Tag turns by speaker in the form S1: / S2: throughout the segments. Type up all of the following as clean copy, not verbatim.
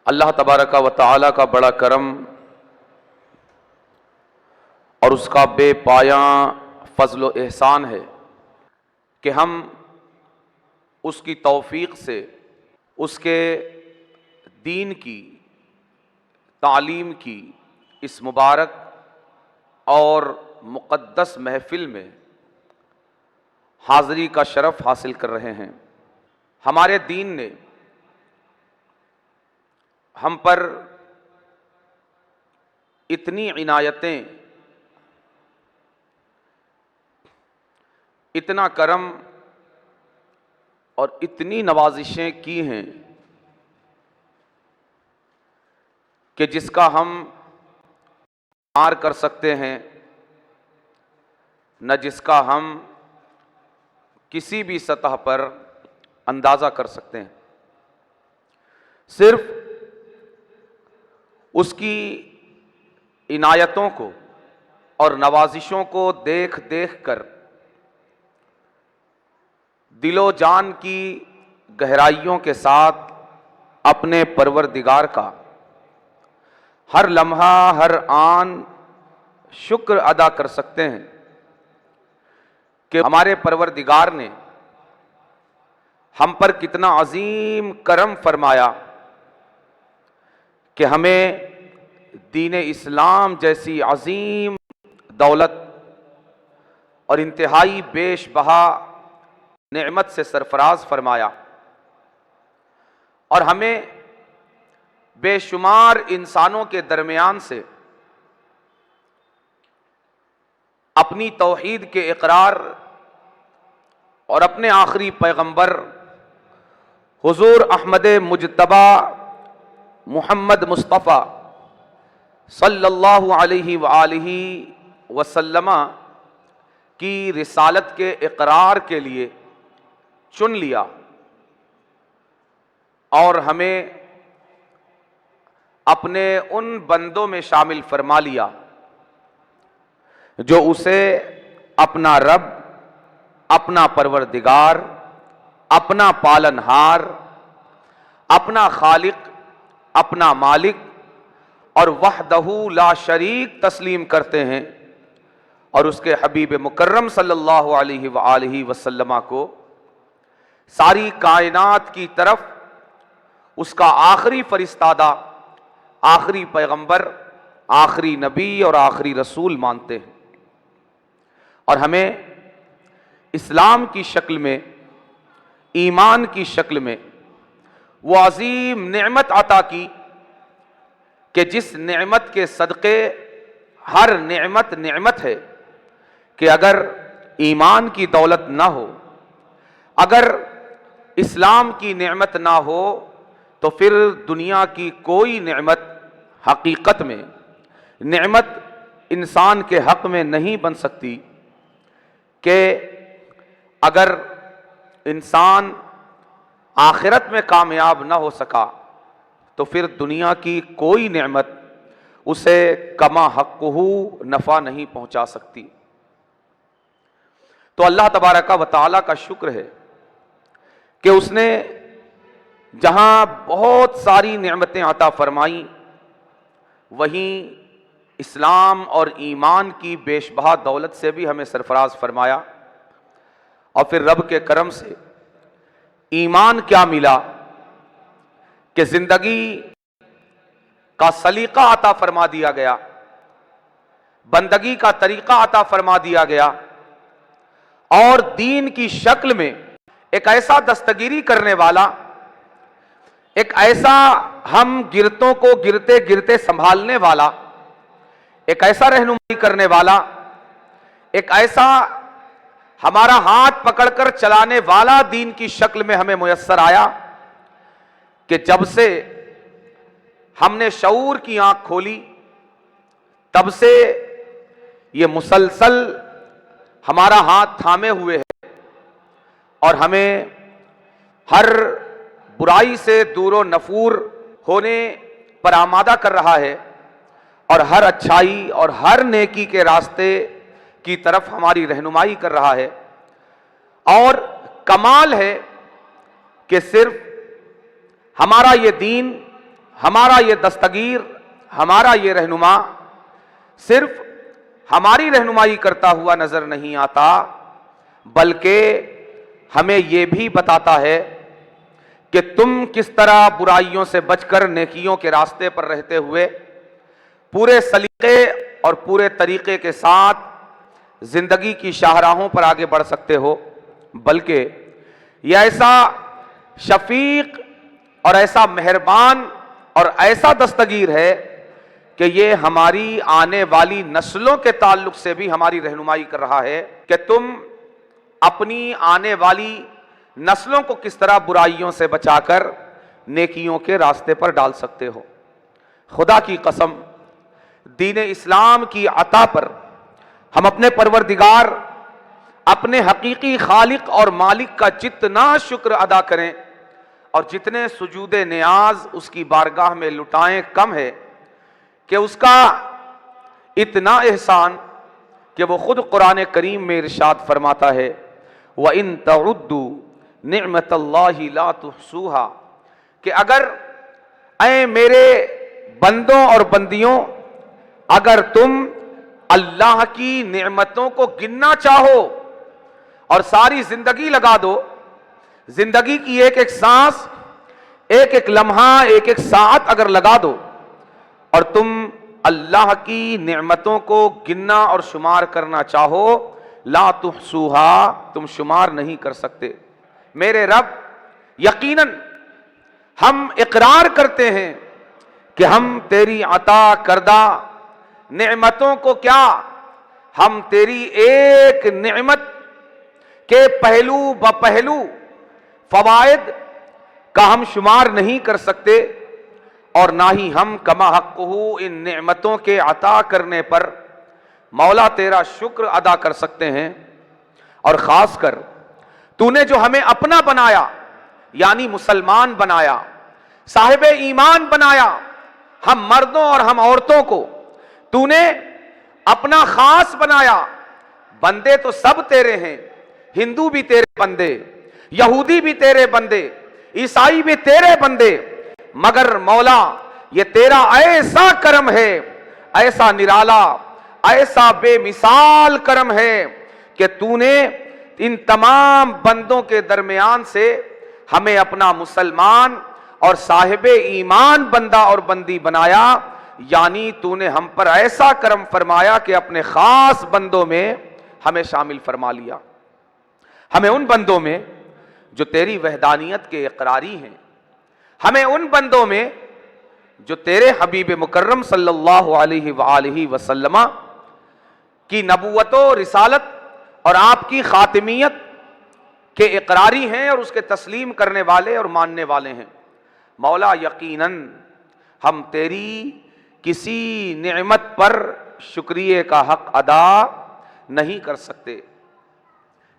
S1: اللہ تبارک و تعالی کا بڑا کرم اور اس کا بے پایاں فضل و احسان ہے کہ ہم اس کی توفیق سے اس کے دین کی تعلیم کی اس مبارک اور مقدس محفل میں حاضری کا شرف حاصل کر رہے ہیں۔ ہمارے دین نے ہم پر اتنی عنایتیں، اتنا کرم اور اتنی نوازشیں کی ہیں کہ جس کا ہم شمار کر سکتے ہیں نہ جس کا ہم کسی بھی سطح پر اندازہ کر سکتے ہیں۔ صرف اس کی عنایتوں کو اور نوازشوں کو دیکھ دیکھ کر دل و جان کی گہرائیوں کے ساتھ اپنے پروردگار کا ہر لمحہ ہر آن شکر ادا کر سکتے ہیں کہ ہمارے پروردگار نے ہم پر کتنا عظیم کرم فرمایا کہ ہمیں دین اسلام جیسی عظیم دولت اور انتہائی بیش بہا نعمت سے سرفراز فرمایا، اور ہمیں بے شمار انسانوں کے درمیان سے اپنی توحید کے اقرار اور اپنے آخری پیغمبر حضور احمد مجتبی محمد مصطفیٰ صلی اللہ علیہ وآلہ وسلم کی رسالت کے اقرار کے لیے چن لیا، اور ہمیں اپنے ان بندوں میں شامل فرما لیا جو اسے اپنا رب، اپنا پروردگار، اپنا پالنہار، اپنا خالق، اپنا مالک اور وحدہ لا شریک تسلیم کرتے ہیں، اور اس کے حبیب مکرم صلی اللہ علیہ وآلہ وسلم کو ساری کائنات کی طرف اس کا آخری فرستادہ، آخری پیغمبر، آخری نبی اور آخری رسول مانتے ہیں، اور ہمیں اسلام کی شکل میں، ایمان کی شکل میں وہ عظیم نعمت عطا کی کہ جس نعمت کے صدقے ہر نعمت نعمت ہے، کہ اگر ایمان کی دولت نہ ہو، اگر اسلام کی نعمت نہ ہو، تو پھر دنیا کی کوئی نعمت حقیقت میں نعمت انسان کے حق میں نہیں بن سکتی، کہ اگر انسان آخرت میں کامیاب نہ ہو سکا تو پھر دنیا کی کوئی نعمت اسے کما حقہ نفع نہیں پہنچا سکتی۔ تو اللہ تبارک و تعالی کا شکر ہے کہ اس نے جہاں بہت ساری نعمتیں عطا فرمائیں، وہیں اسلام اور ایمان کی بیش بہا دولت سے بھی ہمیں سرفراز فرمایا، اور پھر رب کے کرم سے ایمان کیا ملا کہ زندگی کا سلیقہ عطا فرما دیا گیا، بندگی کا طریقہ عطا فرما دیا گیا، اور دین کی شکل میں ایک ایسا دستگیری کرنے والا، ایک ایسا ہم گرتوں کو گرتے گرتے سنبھالنے والا، ایک ایسا رہنمائی کرنے والا، ایک ایسا ہمارا ہاتھ پکڑ کر چلانے والا دین کی شکل میں ہمیں میسر آیا کہ جب سے ہم نے شعور کی آنکھ کھولی، تب سے یہ مسلسل ہمارا ہاتھ تھامے ہوئے ہے، اور ہمیں ہر برائی سے دور و نفور ہونے پر آمادہ کر رہا ہے، اور ہر اچھائی اور ہر نیکی کے راستے کی طرف ہماری رہنمائی کر رہا ہے۔ اور کمال ہے کہ صرف ہمارا یہ دین ہمارا یہ دستگیر، ہمارا یہ رہنما صرف ہماری رہنمائی کرتا ہوا نظر نہیں آتا، بلکہ ہمیں یہ بھی بتاتا ہے کہ تم کس طرح برائیوں سے بچ کر نیکیوں کے راستے پر رہتے ہوئے پورے سلیقے اور پورے طریقے کے ساتھ زندگی کی شاہراہوں پر آگے بڑھ سکتے ہو۔ بلکہ یہ ایسا شفیق اور ایسا مہربان اور ایسا دستگیر ہے کہ یہ ہماری آنے والی نسلوں کے تعلق سے بھی ہماری رہنمائی کر رہا ہے کہ تم اپنی آنے والی نسلوں کو کس طرح برائیوں سے بچا کر نیکیوں کے راستے پر ڈال سکتے ہو۔ خدا کی قسم، دین اسلام کی عطا پر ہم اپنے پروردگار، اپنے حقیقی خالق اور مالک کا جتنا شکر ادا کریں اور جتنے سجود نیاز اس کی بارگاہ میں لٹائیں کم ہے، کہ اس کا اتنا احسان کہ وہ خود قرآن کریم میں ارشاد فرماتا ہے وَإِن تَعُدُّوا نِعْمَةَ اللَّهِ لَا تُحْصُوهَا، کہ اگر اے میرے بندوں اور بندیوں، اگر تم اللہ کی نعمتوں کو گننا چاہو اور ساری زندگی لگا دو، زندگی کی ایک ایک سانس، ایک ایک لمحہ، ایک ایک ساعت اگر لگا دو اور تم اللہ کی نعمتوں کو گننا اور شمار کرنا چاہو، لا تحصوها، تم شمار نہیں کر سکتے۔ میرے رب، یقیناً ہم اقرار کرتے ہیں کہ ہم تیری عطا کردہ نعمتوں کو کیا، ہم تیری ایک نعمت کے پہلو بپہلو فوائد کا ہم شمار نہیں کر سکتے، اور نہ ہی ہم کما حقہ ان نعمتوں کے عطا کرنے پر مولا تیرا شکر ادا کر سکتے ہیں۔ اور خاص کر تو نے جو ہمیں اپنا بنایا، یعنی مسلمان بنایا، صاحب ایمان بنایا، ہم مردوں اور ہم عورتوں کو تو نے اپنا خاص بنایا۔ بندے تو سب تیرے ہیں، ہندو بھی تیرے بندے، یہودی بھی تیرے بندے، عیسائی بھی تیرے بندے، مگر مولا یہ تیرا ایسا کرم ہے، ایسا نرالا، ایسا بے مثال کرم ہے کہ تو نے ان تمام بندوں کے درمیان سے ہمیں اپنا مسلمان اور صاحب ایمان بندہ اور بندی بنایا، یعنی تو نے ہم پر ایسا کرم فرمایا کہ اپنے خاص بندوں میں ہمیں شامل فرما لیا، ہمیں ان بندوں میں جو تیری وحدانیت کے اقراری ہیں، ہمیں ان بندوں میں جو تیرے حبیب مکرم صلی اللہ علیہ وآلہ وسلم کی نبوت و رسالت اور آپ کی خاتمیت کے اقراری ہیں اور اس کے تسلیم کرنے والے اور ماننے والے ہیں۔ مولا یقیناً ہم تیری کسی نعمت پر شکریہ کا حق ادا نہیں کر سکتے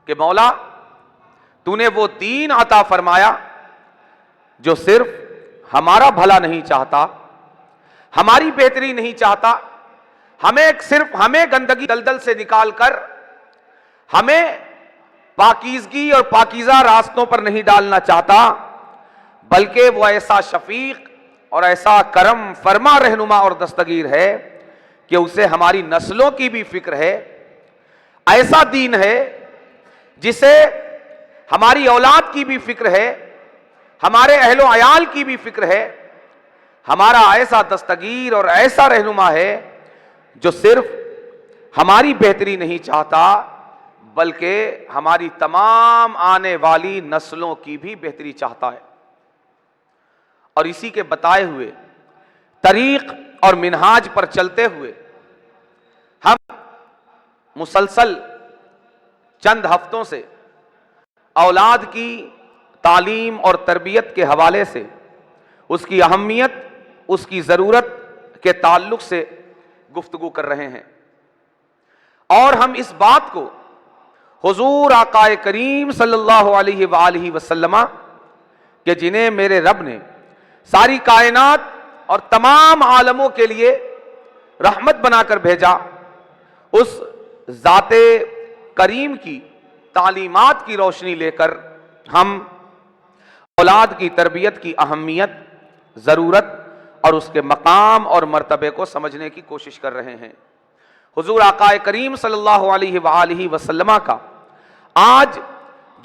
S1: کہ مولا تو نے وہ دین عطا فرمایا جو صرف ہمارا بھلا نہیں چاہتا، ہماری بہتری نہیں چاہتا، ہمیں گندگی دلدل سے نکال کر ہمیں پاکیزگی اور پاکیزہ راستوں پر نہیں ڈالنا چاہتا، بلکہ وہ ایسا شفیق اور ایسا کرم فرما رہنما اور دستگیر ہے کہ اسے ہماری نسلوں کی بھی فکر ہے۔ ایسا دین ہے جسے ہماری اولاد کی بھی فکر ہے، ہمارے اہل و عیال کی بھی فکر ہے۔ ہمارا ایسا دستگیر اور ایسا رہنما ہے جو صرف ہماری بہتری نہیں چاہتا بلکہ ہماری تمام آنے والی نسلوں کی بھی بہتری چاہتا ہے۔ اور اسی کے بتائے ہوئے طریق اور منہاج پر چلتے ہوئے ہم مسلسل چند ہفتوں سے اولاد کی تعلیم اور تربیت کے حوالے سے اس کی اہمیت، اس کی ضرورت کے تعلق سے گفتگو کر رہے ہیں، اور ہم اس بات کو حضور آقا کریم صلی اللہ علیہ وآلہ وسلم کہ جنہیں میرے رب نے ساری کائنات اور تمام عالموں کے لیے رحمت بنا کر بھیجا، اس ذات کریم کی تعلیمات کی روشنی لے کر ہم اولاد کی تربیت کی اہمیت، ضرورت اور اس کے مقام اور مرتبے کو سمجھنے کی کوشش کر رہے ہیں۔ حضور آقا کریم صلی اللہ علیہ وآلہ وسلم کا آج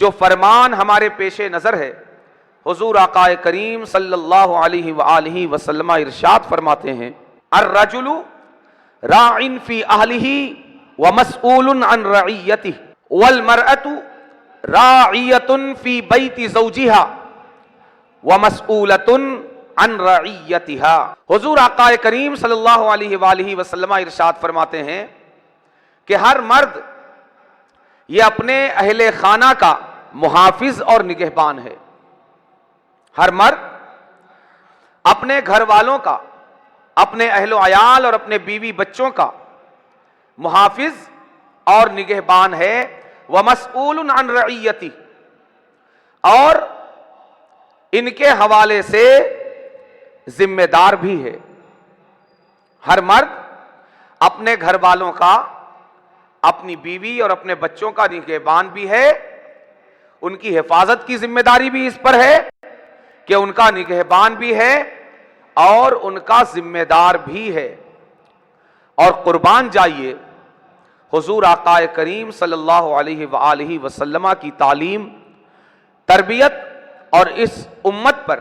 S1: جو فرمان ہمارے پیش نظر ہے، حضور آقا کریم صلی اللہ علیہ وآلہ وسلم ارشاد فرماتے ہیں، الرجل راع فی اہلہ ومسئول عن رعیتہ والمرأة راعیۃ فی بیت زوجہا ومسئولۃ عن رعیتہا۔ حضور آقا کریم صلی اللہ علیہ وآلہ وسلم ارشاد فرماتے ہیں کہ ہر مرد یہ اپنے اہل خانہ کا محافظ اور نگہبان ہے۔ ہر مرد اپنے گھر والوں کا، اپنے اہل و عیال اور اپنے بیوی بچوں کا محافظ اور نگہبان ہے، وَمَسْئُولٌ عَنْ رَعِيَّتِهِ، اور ان کے حوالے سے ذمہ دار بھی ہے۔ ہر مرد اپنے گھر والوں کا، اپنی بیوی اور اپنے بچوں کا نگہبان بھی ہے، ان کی حفاظت کی ذمہ داری بھی اس پر ہے کہ ان کا نگہبان بھی ہے اور ان کا ذمہ دار بھی ہے۔ اور قربان جائیے حضور آقا کریم صلی اللہ علیہ وآلہ وسلم کی تعلیم، تربیت اور اس امت پر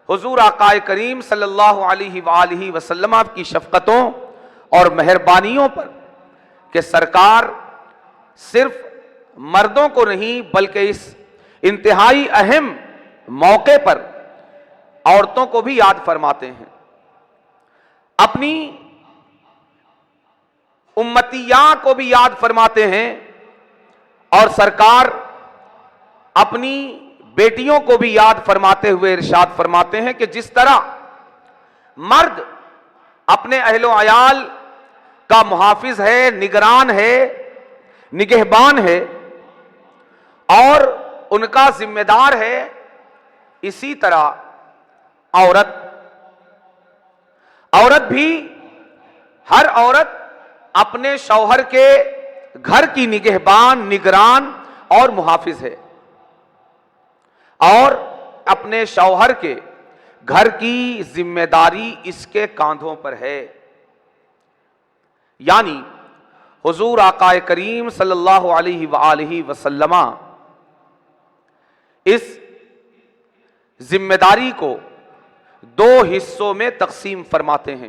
S1: حضور آقا کریم صلی اللہ علیہ وآلہ وسلم کی شفقتوں اور مہربانیوں پر کہ سرکار صرف مردوں کو نہیں بلکہ اس انتہائی اہم موقع پر عورتوں کو بھی یاد فرماتے ہیں۔ اپنی امتیاں کو بھی یاد فرماتے ہیں، اور سرکار اپنی بیٹیوں کو بھی یاد فرماتے ہوئے ارشاد فرماتے ہیں کہ جس طرح مرد اپنے اہل و عیال کا محافظ ہے، نگران ہے، نگہبان ہے اور ان کا ذمہ دار ہے، اسی طرح عورت بھی، ہر عورت اپنے شوہر کے گھر کی نگہبان، نگران اور محافظ ہے، اور اپنے شوہر کے گھر کی ذمہ داری اس کے کاندھوں پر ہے۔ یعنی حضور آقا کریم صلی اللہ علیہ وآلہ وسلم اس ذمہ داری کو دو حصوں میں تقسیم فرماتے ہیں۔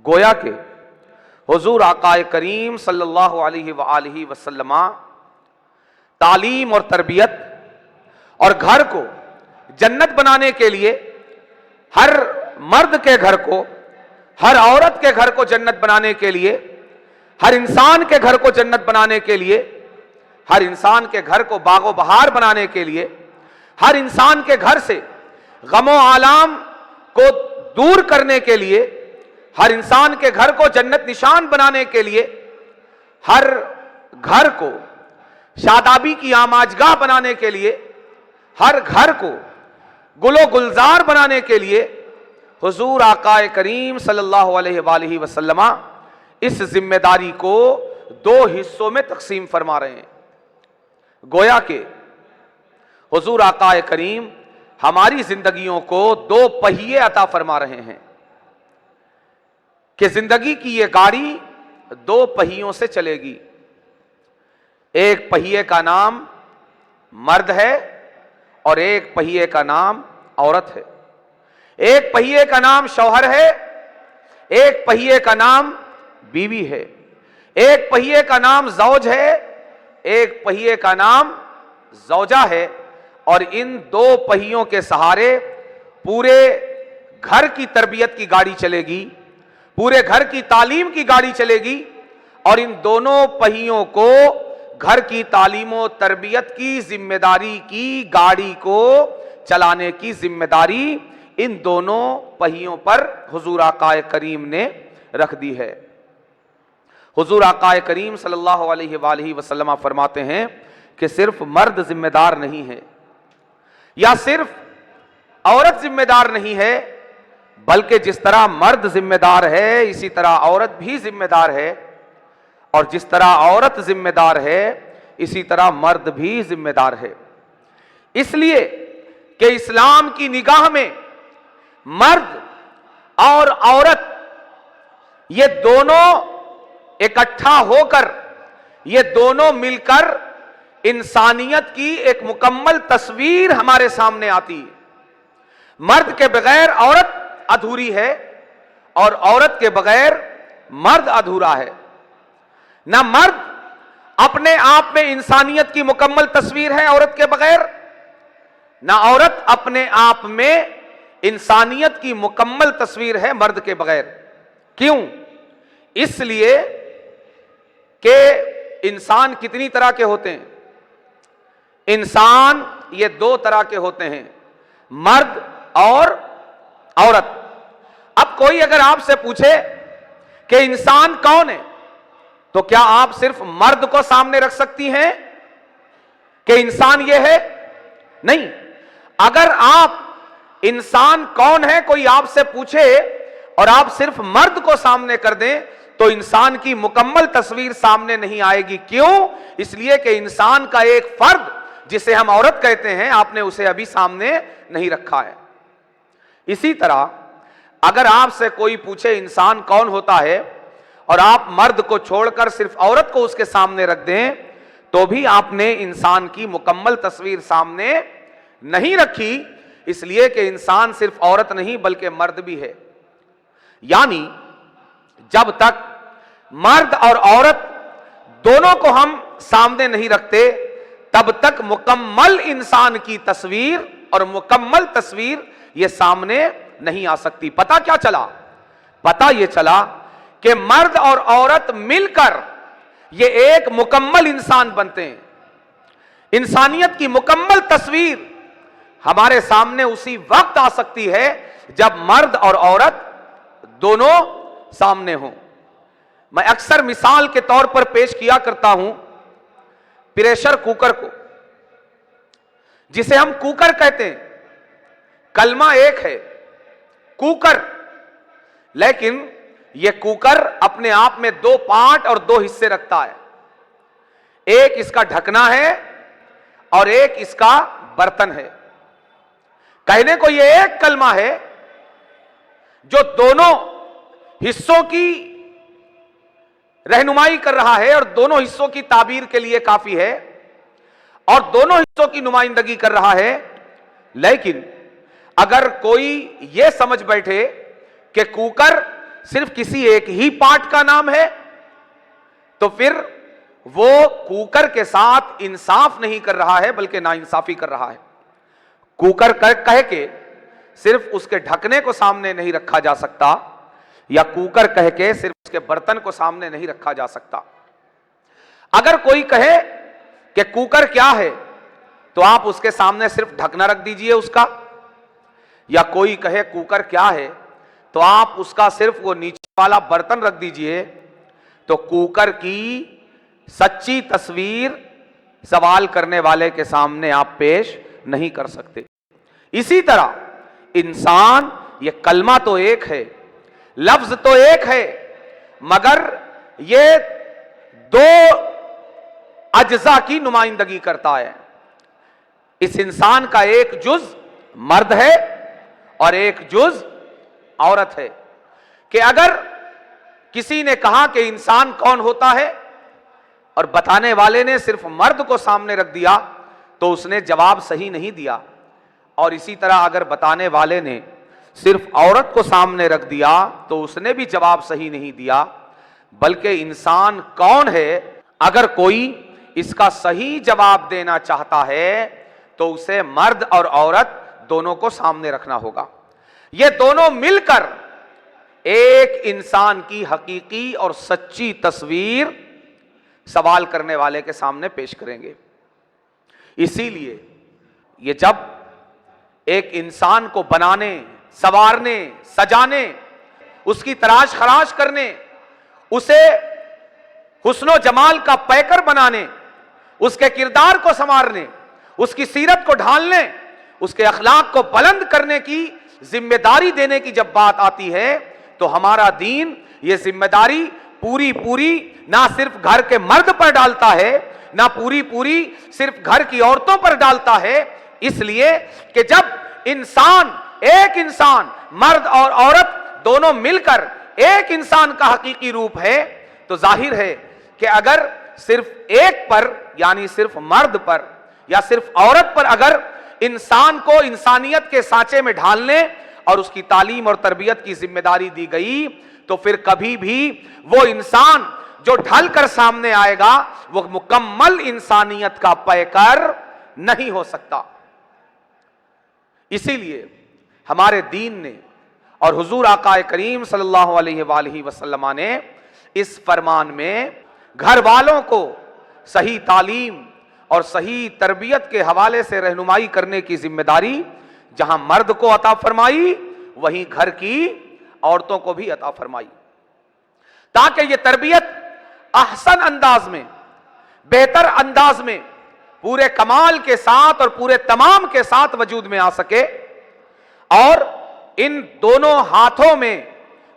S1: گویا کہ حضور آقا کریم صلی اللہ علیہ وآلہ وسلم تعلیم اور تربیت اور گھر کو جنت بنانے کے لیے، ہر مرد کے گھر کو، ہر عورت کے گھر کو جنت بنانے کے لیے، ہر انسان کے گھر کو جنت بنانے کے لیے، ہر انسان کے گھر کو باغ و بہار بنانے کے لیے، ہر انسان کے گھر سے غم و آلام کو دور کرنے کے لیے، ہر انسان کے گھر کو جنت نشان بنانے کے لیے، ہر گھر کو شادابی کی آماجگاہ بنانے کے لیے، ہر گھر کو گل و گلزار بنانے کے لیے حضور آقا کریم صلی اللہ علیہ وآلہ وسلم اس ذمہ داری کو دو حصوں میں تقسیم فرما رہے ہیں۔ گویا کہ حضور آقا کریم ہماری زندگیوں کو دو پہیے عطا فرما رہے ہیں کہ زندگی کی یہ گاڑی دو پہیوں سے چلے گی۔ ایک پہیے کا نام مرد ہے اور ایک پہیے کا نام عورت ہے۔ ایک پہیے کا نام شوہر ہے، ایک پہیے کا نام بیوی ہے، ایک پہیے کا نام زوج ہے، ایک پہیے کا نام زوجہ ہے، اور ان دو پہیوں کے سہارے پورے گھر کی تربیت کی گاڑی چلے گی، پورے گھر کی تعلیم کی گاڑی چلے گی، اور ان دونوں پہیوں کو گھر کی تعلیم و تربیت کی ذمہ داری کی گاڑی کو چلانے کی ذمہ داری ان دونوں پہیوں پر حضور آقا کریم نے رکھ دی ہے۔ حضور آقا کریم صلی اللہ علیہ وآلہ وسلم فرماتے ہیں کہ صرف مرد ذمہ دار نہیں ہے، یا صرف عورت ذمہ دار نہیں ہے، بلکہ جس طرح مرد ذمہ دار ہے اسی طرح عورت بھی ذمہ دار ہے، اور جس طرح عورت ذمہ دار ہے اسی طرح مرد بھی ذمہ دار ہے۔ اس لیے کہ اسلام کی نگاہ میں مرد اور عورت یہ دونوں اکٹھا ہو کر، یہ دونوں مل کر انسانیت کی ایک مکمل تصویر ہمارے سامنے آتی ہے۔ مرد کے بغیر عورت ادھوری ہے اور عورت کے بغیر مرد ادھورا ہے۔ نہ مرد اپنے آپ میں انسانیت کی مکمل تصویر ہے عورت کے بغیر، نہ عورت اپنے آپ میں انسانیت کی مکمل تصویر ہے مرد کے بغیر۔ کیوں؟ اس لیے کہ انسان کتنی طرح کے ہوتے ہیں؟ انسان یہ دو طرح کے ہوتے ہیں، مرد اور عورت۔ اب کوئی اگر آپ سے پوچھے کہ انسان کون ہے، تو کیا آپ صرف مرد کو سامنے رکھ سکتی ہیں کہ انسان یہ ہے؟ نہیں۔ اگر آپ انسان کون ہے کوئی آپ سے پوچھے اور آپ صرف مرد کو سامنے کر دیں تو انسان کی مکمل تصویر سامنے نہیں آئے گی۔ کیوں؟ اس لیے کہ انسان کا ایک فرد جسے ہم عورت کہتے ہیں آپ نے اسے ابھی سامنے نہیں رکھا ہے۔ اسی طرح اگر آپ سے کوئی پوچھے انسان کون ہوتا ہے اور آپ مرد کو چھوڑ کر صرف عورت کو اس کے سامنے رکھ دیں تو بھی آپ نے انسان کی مکمل تصویر سامنے نہیں رکھی، اس لیے کہ انسان صرف عورت نہیں بلکہ مرد بھی ہے۔ یعنی جب تک مرد اور عورت دونوں کو ہم سامنے نہیں رکھتے تب تک مکمل انسان کی تصویر اور مکمل تصویر یہ سامنے نہیں آ سکتی۔ پتہ کیا چلا؟ پتہ یہ چلا کہ مرد اور عورت مل کر یہ ایک مکمل انسان بنتے ہیں۔ انسانیت کی مکمل تصویر ہمارے سامنے اسی وقت آ سکتی ہے جب مرد اور عورت دونوں سامنے ہوں۔ میں اکثر مثال کے طور پر پیش کیا کرتا ہوں پریشر کوکر کو، جسے ہم کوکر کہتے ہیں۔ کلمہ ایک ہے کوکر، لیکن یہ کوکر اپنے آپ میں دو پارٹ اور دو حصے رکھتا ہے۔ ایک اس کا ڈھکنا ہے اور ایک اس کا برتن ہے۔ کہنے کو یہ ایک کلمہ ہے جو دونوں حصوں کی رہنمائی کر رہا ہے اور دونوں حصوں کی تعبیر کے لیے کافی ہے اور دونوں حصوں کی نمائندگی کر رہا ہے۔ لیکن اگر کوئی یہ سمجھ بیٹھے کہ کوکر صرف کسی ایک ہی پارٹ کا نام ہے تو پھر وہ کوکر کے ساتھ انصاف نہیں کر رہا ہے بلکہ ناانصافی کر رہا ہے۔ کوکر کہہ کے صرف اس کے ڈھکنے کو سامنے نہیں رکھا جا سکتا، یا کوکر کہہ کے صرف اس کے برتن کو سامنے نہیں رکھا جا سکتا۔ اگر کوئی کہے کہ کوکر کیا ہے تو آپ اس کے سامنے صرف ڈھکنا رکھ دیجئے اس کا، یا کوئی کہے کوکر کیا ہے تو آپ اس کا صرف وہ نیچے والا برتن رکھ دیجئے، تو کوکر کی سچی تصویر سوال کرنے والے کے سامنے آپ پیش نہیں کر سکتے۔ اسی طرح انسان یہ کلمہ تو ایک ہے، لفظ تو ایک ہے، مگر یہ دو اجزاء کی نمائندگی کرتا ہے۔ اس انسان کا ایک جز مرد ہے اور ایک جز عورت ہے۔ کہ اگر کسی نے کہا کہ انسان کون ہوتا ہے اور بتانے والے نے صرف مرد کو سامنے رکھ دیا تو اس نے جواب صحیح نہیں دیا، اور اسی طرح اگر بتانے والے نے صرف عورت کو سامنے رکھ دیا تو اس نے بھی جواب صحیح نہیں دیا۔ بلکہ انسان کون ہے، اگر کوئی اس کا صحیح جواب دینا چاہتا ہے تو اسے مرد اور عورت دونوں کو سامنے رکھنا ہوگا۔ یہ دونوں مل کر ایک انسان کی حقیقی اور سچی تصویر سوال کرنے والے کے سامنے پیش کریں گے۔ اسی لیے یہ جب ایک انسان کو بنانے، سنوارنے، سجانے، اس کی تراش خراش کرنے، اسے حسن و جمال کا پیکر بنانے، اس کے کردار کو سنوارنے، اس کی سیرت کو ڈھالنے، اس کے اخلاق کو بلند کرنے کی ذمہ داری دینے کی جب بات آتی ہے تو ہمارا دین یہ ذمہ داری پوری نہ صرف گھر کے مرد پر ڈالتا ہے، نہ پوری صرف گھر کی عورتوں پر ڈالتا ہے، اس لیے کہ جب انسان، ایک انسان، مرد اور عورت دونوں مل کر ایک انسان کا حقیقی روپ ہے تو ظاہر ہے کہ اگر صرف ایک پر یعنی صرف مرد پر یا صرف عورت پر اگر انسان کو انسانیت کے سانچے میں ڈھالنے اور اس کی تعلیم اور تربیت کی ذمہ داری دی گئی تو پھر کبھی بھی وہ انسان جو ڈھل کر سامنے آئے گا وہ مکمل انسانیت کا پیکر نہیں ہو سکتا۔ اسی لیے ہمارے دین نے اور حضور آقا کریم صلی اللہ علیہ وآلہ وسلم نے اس فرمان میں گھر والوں کو صحیح تعلیم اور صحیح تربیت کے حوالے سے رہنمائی کرنے کی ذمہ داری جہاں مرد کو عطا فرمائی وہیں گھر کی عورتوں کو بھی عطا فرمائی، تاکہ یہ تربیت احسن انداز میں، بہتر انداز میں، پورے کمال کے ساتھ اور پورے تمام کے ساتھ وجود میں آ سکے، اور ان دونوں ہاتھوں میں،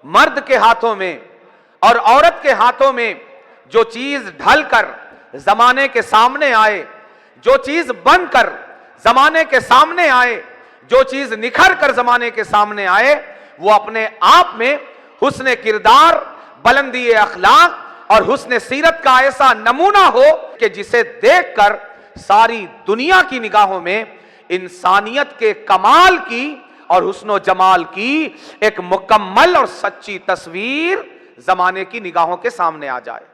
S1: مرد کے ہاتھوں میں اور عورت کے ہاتھوں میں جو چیز ڈھل کر زمانے کے سامنے آئے، جو چیز بن کر زمانے کے سامنے آئے، جو چیز نکھر کر زمانے کے سامنے آئے، وہ اپنے آپ میں حسن کردار، بلندی اخلاق اور حسن سیرت کا ایسا نمونہ ہو کہ جسے دیکھ کر ساری دنیا کی نگاہوں میں انسانیت کے کمال کی اور حسن و جمال کی ایک مکمل اور سچی تصویر زمانے کی نگاہوں کے سامنے آ جائے۔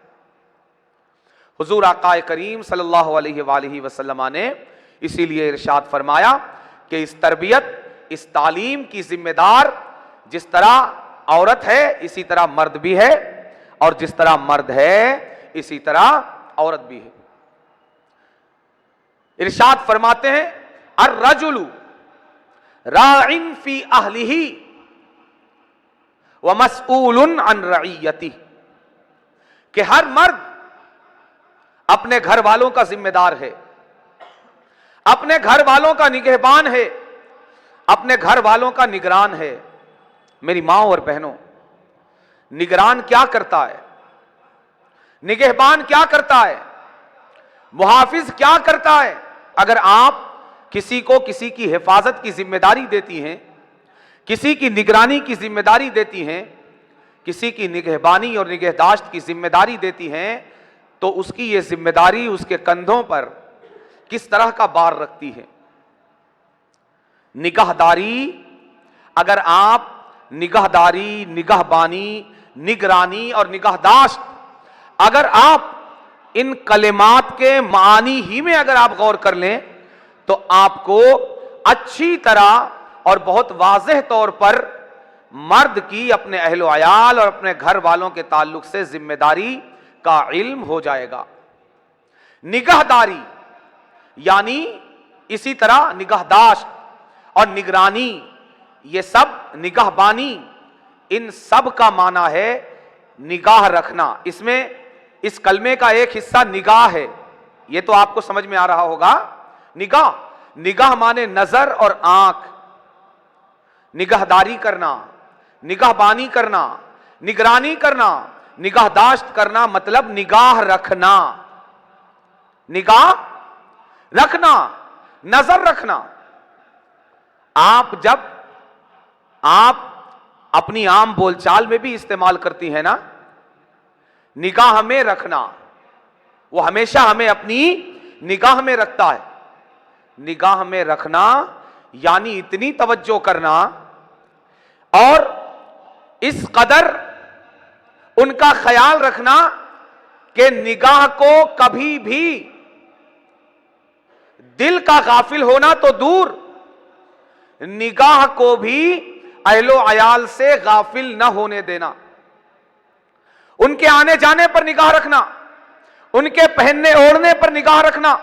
S1: حضور آقا کریم صلی اللہ علیہ وآلہ وسلم نے اسی لیے ارشاد فرمایا کہ اس تربیت، اس تعلیم کی ذمہ دار جس طرح عورت ہے اسی طرح مرد بھی ہے، اور جس طرح مرد ہے اسی طرح عورت بھی ہے۔ ارشاد فرماتے ہیں الرجل راع فی اہلہ ومسئول عن رعیتہ، کہ ہر مرد اپنے گھر والوں کا ذمہ دار ہے، اپنے گھر والوں کا نگہبان ہے، اپنے گھر والوں کا نگران ہے۔ میری ماں اور بہنوں، نگران کیا کرتا ہے؟ نگہبان کیا کرتا ہے؟ محافظ کیا کرتا ہے؟ اگر آپ کسی کو کسی کی حفاظت کی ذمہ داری دیتی ہیں، کسی کی نگرانی کی ذمہ داری دیتی ہیں، کسی کی نگہبانی اور نگہداشت کی ذمہ داری دیتی ہیں، تو اس کی یہ ذمہ داری اس کے کندھوں پر کس طرح کا بار رکھتی ہے؟ نگہداری، اگر آپ نگہداری، نگہبانی، نگرانی اور نگہداشت، اگر آپ ان کلمات کے معانی ہی میں اگر آپ غور کر لیں تو آپ کو اچھی طرح اور بہت واضح طور پر مرد کی اپنے اہل و عیال اور اپنے گھر والوں کے تعلق سے ذمہ داری کا علم ہو جائے گا۔ نگہداری یعنی اسی طرح نگہداشت اور نگرانی، یہ سب نگہبانی، ان سب کا معنی ہے نگاہ رکھنا۔ اس میں اس کلمے کا ایک حصہ نگاہ ہے، یہ تو آپ کو سمجھ میں آ رہا ہوگا۔ نگاہ، نگاہ مانے نظر اور آنکھ، نگہداری کرنا، نگہبانی کرنا، نگرانی کرنا، نگہداشت کرنا، مطلب نگاہ رکھنا، نگاہ رکھنا، نظر رکھنا۔ جب آپ اپنی عام بول چال میں بھی استعمال کرتی ہیں نا، نگاہ میں رکھنا، وہ ہمیشہ ہمیں اپنی نگاہ میں رکھتا ہے۔ نگاہ میں رکھنا یعنی اتنی توجہ کرنا اور اس قدر ان کا خیال رکھنا کہ نگاہ کو کبھی بھی دل کا غافل ہونا تو دور، نگاہ کو بھی اہل و عیال سے غافل نہ ہونے دینا، ان کے آنے جانے پر نگاہ رکھنا، ان کے پہننے اوڑھنے پر نگاہ رکھنا،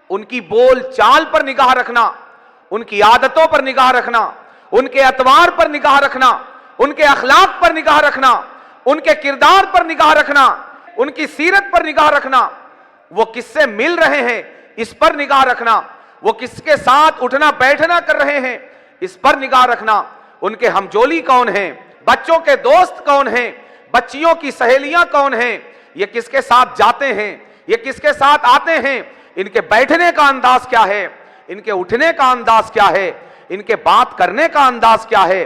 S1: ان کی بول چال پر نگاہ رکھنا، ان کی عادتوں پر نگاہ رکھنا، ان کے اطوار پر نگاہ رکھنا، ان کے اخلاق پر نگاہ رکھنا، ان کے کردار پر نگاہ رکھنا، ان کی سیرت پر نگاہ رکھنا، وہ کس سے مل رہے ہیں اس پر نگاہ رکھنا، وہ کس کے ساتھ اٹھنا بیٹھنا کر رہے ہیں اس پر نگاہ رکھنا، ان کے ہمجولی کون ہیں، بچوں کے دوست کون ہیں، بچیوں کی سہیلیاں کون ہیں، یہ کس کے ساتھ جاتے ہیں، یہ کس کے ساتھ آتے ہیں، ان کے بیٹھنے کا انداز کیا ہے، ان کے اٹھنے کا انداز کیا ہے، ان کے بات کرنے کا انداز کیا ہے،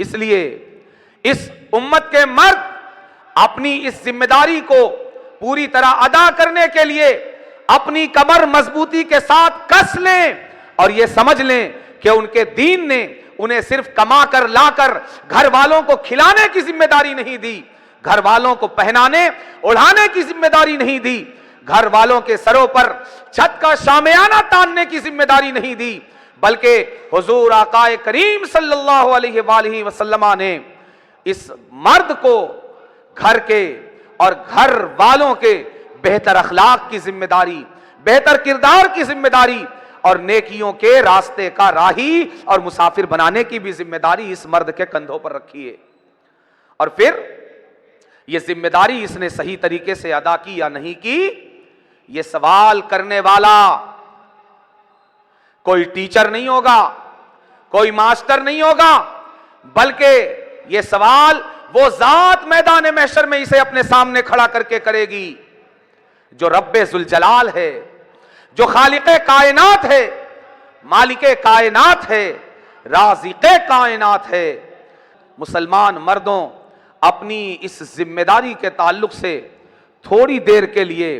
S1: اس لیے اس امت کے مرد اپنی اس ذمہ داری کو پوری طرح ادا کرنے کے لیے اپنی کمر مضبوطی کے ساتھ کس لیں اور یہ سمجھ لیں کہ ان کے دین نے انہیں صرف کما کر لا کر گھر والوں کو کھلانے کی ذمہ داری نہیں دی، گھر والوں کو پہنانے اڑھانے کی ذمہ داری نہیں دی، گھر والوں کے سروں پر چھت کا شامیانہ تاننے کی ذمہ داری نہیں دی، بلکہ حضور آقا کریم صلی اللہ علیہ وآلہ وسلم نے اس مرد کو گھر کے اور گھر والوں کے بہتر اخلاق کی ذمہ داری، بہتر کردار کی ذمہ داری اور نیکیوں کے راستے کا راہی اور مسافر بنانے کی بھی ذمہ داری اس مرد کے کندھوں پر رکھی ہے۔ اور پھر یہ ذمہ داری اس نے صحیح طریقے سے ادا کی یا نہیں کی، یہ سوال کرنے والا کوئی ٹیچر نہیں ہوگا، کوئی ماسٹر نہیں ہوگا، بلکہ یہ سوال وہ ذات میدان محشر میں اسے اپنے سامنے کھڑا کر کے کرے گی جو رب ذوالجلال ہے، جو خالق کائنات ہے، مالک کائنات ہے، رازق کائنات ہے۔ مسلمان مردوں اپنی اس ذمہ داری کے تعلق سے تھوڑی دیر کے لیے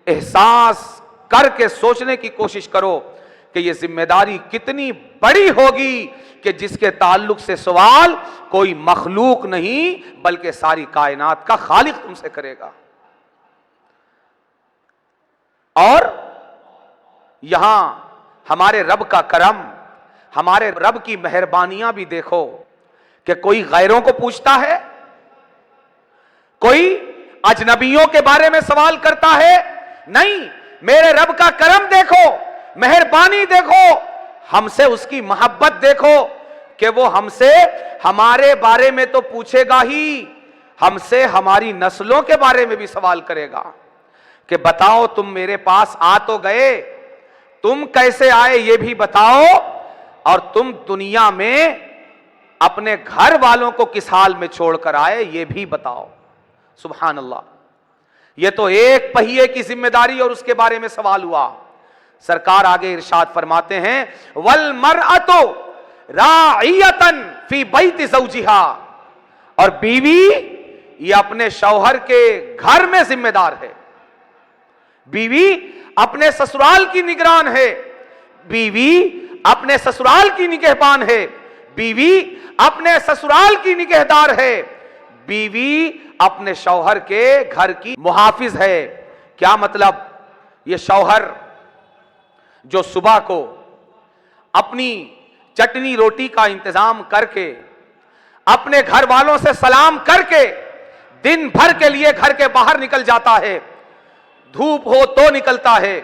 S1: احساس کر کے سوچنے کی کوشش کرو کہ یہ ذمہ داری کتنی بڑی ہوگی کہ جس کے تعلق سے سوال کوئی مخلوق نہیں بلکہ ساری کائنات کا خالق تم سے کرے گا۔ اور یہاں ہمارے رب کا کرم، ہمارے رب کی مہربانیاں بھی دیکھو کہ کوئی غیروں کو پوچھتا ہے، کوئی اجنبیوں کے بارے میں سوال کرتا ہے، نہیں، میرے رب کا کرم دیکھو، مہربانی دیکھو، ہم سے اس کی محبت دیکھو کہ وہ ہم سے ہمارے بارے میں تو پوچھے گا ہی، ہم سے ہماری نسلوں کے بارے میں بھی سوال کرے گا کہ بتاؤ تم میرے پاس آ تو گئے، تم کیسے آئے یہ بھی بتاؤ، اور تم دنیا میں اپنے گھر والوں کو کس حال میں چھوڑ کر آئے یہ بھی بتاؤ۔ سبحان اللہ، یہ تو ایک پہیے کی ذمہ داری اور اس کے بارے میں سوال ہوا۔ سرکار آگے ارشاد فرماتے ہیں وَالْمَرْأَةُ رَاعِيَةً فِي بَيْتِ زَوْجِهَا، اور بیوی یہ اپنے شوہر کے گھر میں ذمہ دار ہے، بیوی اپنے سسرال کی نگران ہے، بیوی اپنے سسرال کی نگہبان ہے، بیوی اپنے سسرال کی نگہدار ہے، بیوی اپنے شوہر کے گھر کی محافظ ہے۔ کیا مطلب؟ یہ شوہر جو صبح کو اپنی چٹنی روٹی کا انتظام کر کے اپنے گھر والوں سے سلام کر کے دن بھر کے لیے گھر کے باہر نکل جاتا ہے، دھوپ ہو تو نکلتا ہے،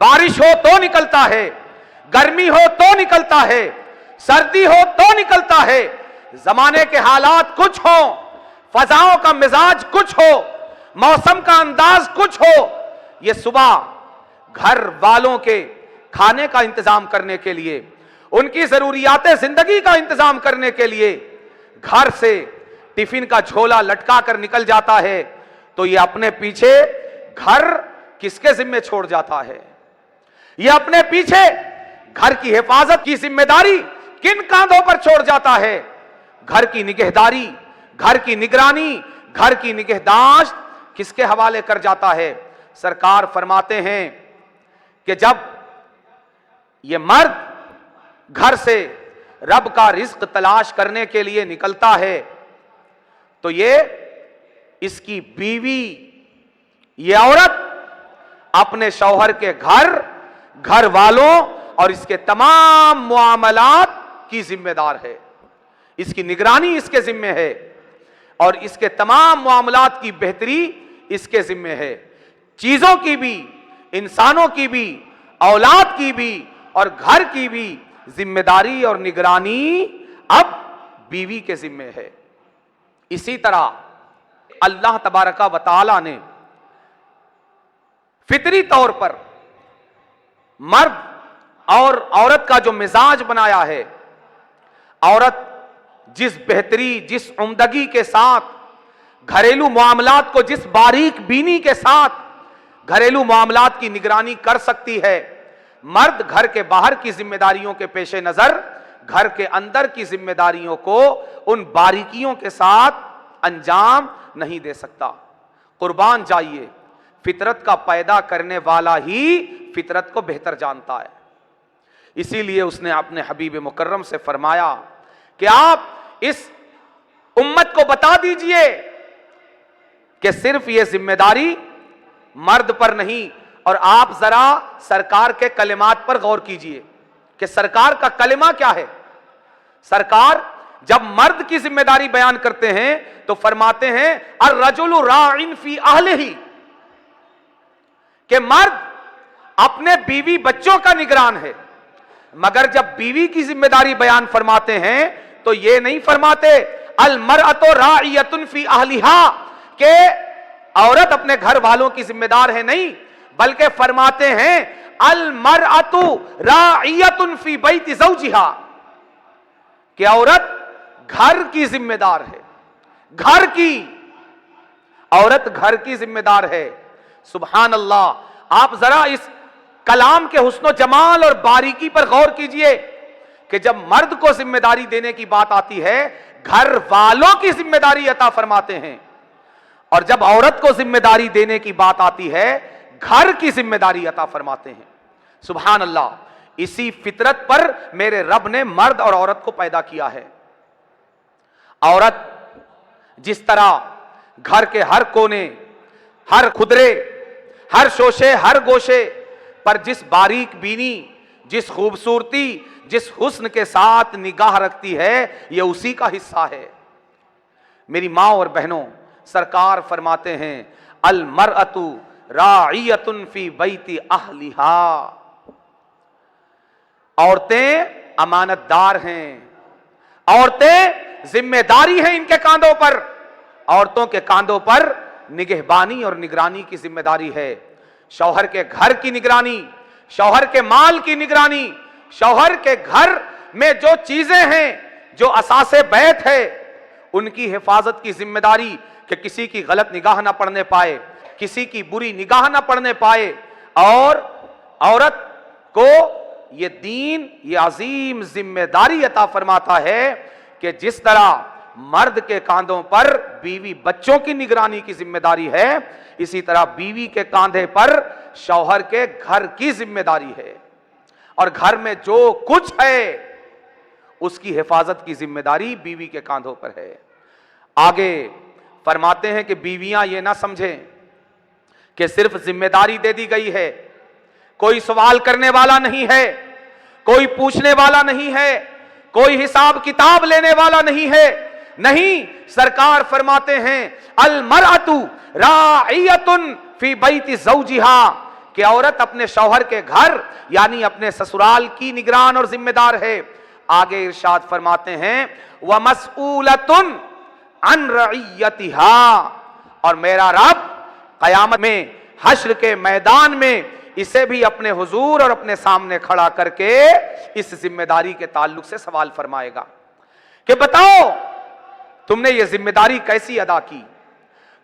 S1: بارش ہو تو نکلتا ہے، گرمی ہو تو نکلتا ہے، سردی ہو تو نکلتا ہے، زمانے کے حالات کچھ ہو، فضاؤں کا مزاج کچھ ہو، موسم کا انداز کچھ ہو، یہ صبح گھر والوں کے کھانے کا انتظام کرنے کے لیے، ان کی ضروریات زندگی کا انتظام کرنے کے لیے گھر سے ٹفن کا جھولا لٹکا کر نکل جاتا ہے، تو یہ اپنے پیچھے گھر کس کے ذمہ چھوڑ جاتا ہے؟ یہ اپنے پیچھے گھر کی حفاظت کی ذمہ داری کن کاندھوں پر چھوڑ جاتا ہے؟ گھر کی نگہداری، گھر کی نگرانی، گھر کی نگہداشت کس کے حوالے کر جاتا ہے؟ سرکار فرماتے ہیں کہ جب یہ مرد گھر سے رب کا رزق تلاش کرنے کے لیے نکلتا ہے تو یہ اس کی بیوی، یہ عورت اپنے شوہر کے گھر والوں اور اس کے تمام معاملات کی ذمہ دار ہے، اس کی نگرانی اس کے ذمہ ہے اور اس کے تمام معاملات کی بہتری اس کے ذمہ ہے، چیزوں کی بھی، انسانوں کی بھی، اولاد کی بھی اور گھر کی بھی ذمہ داری اور نگرانی اب بیوی کے ذمہ ہے۔ اسی طرح اللہ تبارک و تعالی نے فطری طور پر مرد اور عورت کا جو مزاج بنایا ہے، عورت جس بہتری، جس عمدگی کے ساتھ گھریلو معاملات کو جس باریک بینی کے ساتھ گھریلو معاملات کی نگرانی کر سکتی ہے، مرد گھر کے باہر کی ذمہ داریوں کے پیش نظر گھر کے اندر کی ذمہ داریوں کو ان باریکیوں کے ساتھ انجام نہیں دے سکتا۔ قربان جائیے، فطرت کا پیدا کرنے والا ہی فطرت کو بہتر جانتا ہے۔ اسی لیے اس نے اپنے حبیب مکرم سے فرمایا کہ آپ اس امت کو بتا دیجئے کہ صرف یہ ذمہ داری مرد پر نہیں، اور آپ ذرا سرکار کے کلمات پر غور کیجئے کہ سرکار کا کلمہ کیا ہے۔ سرکار جب مرد کی ذمہ داری بیان کرتے ہیں تو فرماتے ہیں الرجل راع فی اہلہ، کہ مرد اپنے بیوی بچوں کا نگران ہے، مگر جب بیوی کی ذمہ داری بیان فرماتے ہیں تو یہ نہیں فرماتے المرأۃ راعیۃ فی اہلہا، کہ عورت اپنے گھر والوں کی ذمہ دار ہے، نہیں، بلکہ فرماتے ہیں المرأۃ راعیۃ فی بیت زوجہا، کہ عورت گھر کی ذمہ دار ہے، گھر کی عورت گھر کی ذمہ دار ہے۔ سبحان اللہ، آپ ذرا اس کلام کے حسن و جمال اور باریکی پر غور کیجئے کہ جب مرد کو ذمہ داری دینے کی بات آتی ہے گھر والوں کی ذمہ داری عطا فرماتے ہیں، اور جب عورت کو ذمہ داری دینے کی بات آتی ہے گھر کی ذمہ داری عطا فرماتے ہیں۔ سبحان اللہ، اسی فطرت پر میرے رب نے مرد اور عورت کو پیدا کیا ہے۔ عورت جس طرح گھر کے ہر کونے، ہر کھدرے، ہر شوشے، ہر گوشے پر جس باریک بینی، جس خوبصورتی، جس حسن کے ساتھ نگاہ رکھتی ہے، یہ اسی کا حصہ ہے۔ میری ماں اور بہنوں، سرکار فرماتے ہیں المرأۃ راعیۃ فی بیت اہلہا، عورتیں امانت دار ہیں، عورتیں ذمہ داری ہیں ان کے کاندھوں پر، عورتوں کے کاندھوں پر نگہبانی اور نگرانی کی ذمہ داری ہے۔ شوہر کے گھر کی نگرانی، شوہر کے مال کی نگرانی، شوہر کے گھر میں جو چیزیں ہیں، جو اساس بیت ہے، ان کی حفاظت کی ذمہ داری، کہ کسی کی غلط نگاہ نہ پڑنے پائے، کسی کی بری نگاہ نہ پڑنے پائے، اور عورت کو یہ دین یہ عظیم ذمہ داری عطا فرماتا ہے کہ جس طرح مرد کے کاندھوں پر بیوی بچوں کی نگرانی کی ذمہ داری ہے، اسی طرح بیوی کے کاندھے پر شوہر کے گھر کی ذمہ داری ہے، اور گھر میں جو کچھ ہے اس کی حفاظت کی ذمہ داری بیوی کے کاندھوں پر ہے۔ آگے فرماتے ہیں کہ بیویاں یہ نہ سمجھیں کہ صرف ذمہ داری دے دی گئی ہے، کوئی سوال کرنے والا نہیں ہے، کوئی پوچھنے والا نہیں ہے، کوئی حساب کتاب لینے والا نہیں ہے، نہیں، سرکار فرماتے ہیں المرأۃ راعیۃ فی بیت زوجہا، کہ عورت اپنے شوہر کے گھر یعنی اپنے سسرال کی نگران اور ذمہ دار ہے۔ آگے ارشاد فرماتے ہیں وَمَسْئُولَةٌ عَنْ رَعِيَّتِهَا، اور میرا رب قیامت میں حشر کے میدان میں اسے بھی اپنے حضور اور اپنے سامنے کھڑا کر کے اس ذمہ داری کے تعلق سے سوال فرمائے گا کہ بتاؤ تم نے یہ ذمہ داری کیسی ادا کی،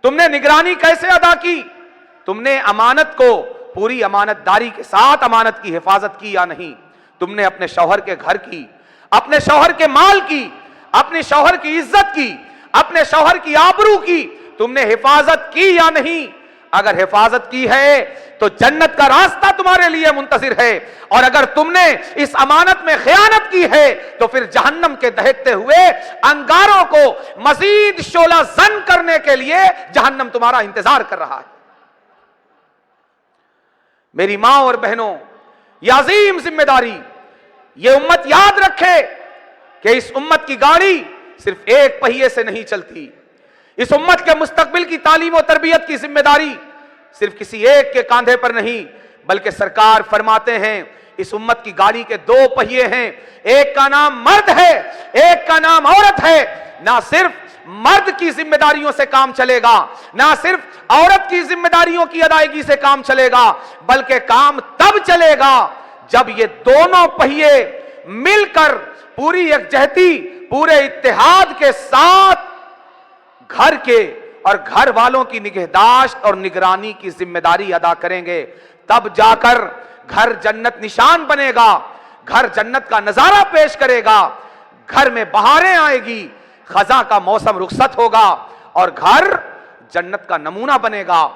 S1: تم نے نگرانی کیسے ادا کی، تم نے امانت کو پوری امانت داری کے ساتھ امانت کی حفاظت کی یا نہیں، تم نے اپنے شوہر کے گھر کی، اپنے شوہر کے مال کی، اپنے شوہر کی عزت کی، اپنے شوہر کی آبرو کی تم نے حفاظت کی یا نہیں؟ اگر حفاظت کی ہے تو جنت کا راستہ تمہارے لیے منتظر ہے، اور اگر تم نے اس امانت میں خیانت کی ہے تو پھر جہنم کے دہکتے ہوئے انگاروں کو مزید شعلہ زن کرنے کے لیے جہنم تمہارا انتظار کر رہا ہے۔ میری ماں اور بہنوں، یہ عظیم ذمہ داری یہ امت یاد رکھے کہ اس امت کی گاڑی صرف ایک پہیے سے نہیں چلتی، اس امت کے مستقبل کی تعلیم و تربیت کی ذمہ داری صرف کسی ایک کے کاندھے پر نہیں، بلکہ سرکار فرماتے ہیں اس امت کی گاڑی کے دو پہیے ہیں، ایک کا نام مرد ہے، ایک کا نام عورت ہے۔ نہ صرف مرد کی ذمہ داریوں سے کام چلے گا، نہ صرف عورت کی ذمہ داریوں کی ادائیگی سے کام چلے گا، بلکہ کام تب چلے گا جب یہ دونوں پہیے مل کر پوری یکجہتی، پورے اتحاد کے ساتھ گھر کے اور گھر والوں کی نگہداشت اور نگرانی کی ذمہ داری ادا کریں گے، تب جا کر گھر جنت نشان بنے گا، گھر جنت کا نظارہ پیش کرے گا، گھر میں بہاریں آئے گی، خزاں کا موسم رخصت ہوگا اور گھر جنت کا نمونہ بنے گا۔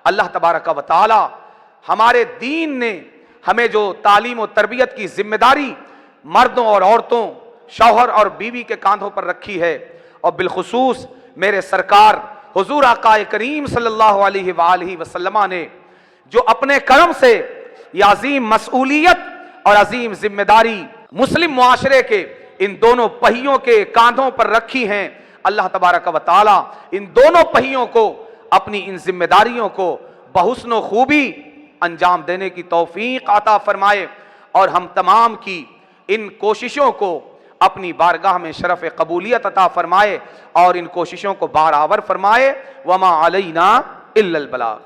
S1: اللہ تبارک و تعالی ہمارے دین نے ہمیں جو تعلیم و تربیت کی ذمہ داری مردوں اور عورتوں، شوہر اور بیوی کے کاندھوں پر رکھی ہے، اور بالخصوص میرے سرکار حضور آقا کریم صلی اللہ علیہ وآلہ وسلم نے جو اپنے کرم سے یہ عظیم مسئولیت اور عظیم ذمہ داری مسلم معاشرے کے ان دونوں پہیوں کے کاندھوں پر رکھی ہیں، اللہ تبارک و تعالی ان دونوں پہیوں کو، اپنی ان ذمہ داریوں کو بحسن و خوبی انجام دینے کی توفیق عطا فرمائے، اور ہم تمام کی ان کوششوں کو اپنی بارگاہ میں شرف قبولیت عطا فرمائے، اور ان کوششوں کو بارآور فرمائے۔ وما علینا الا البلاغ۔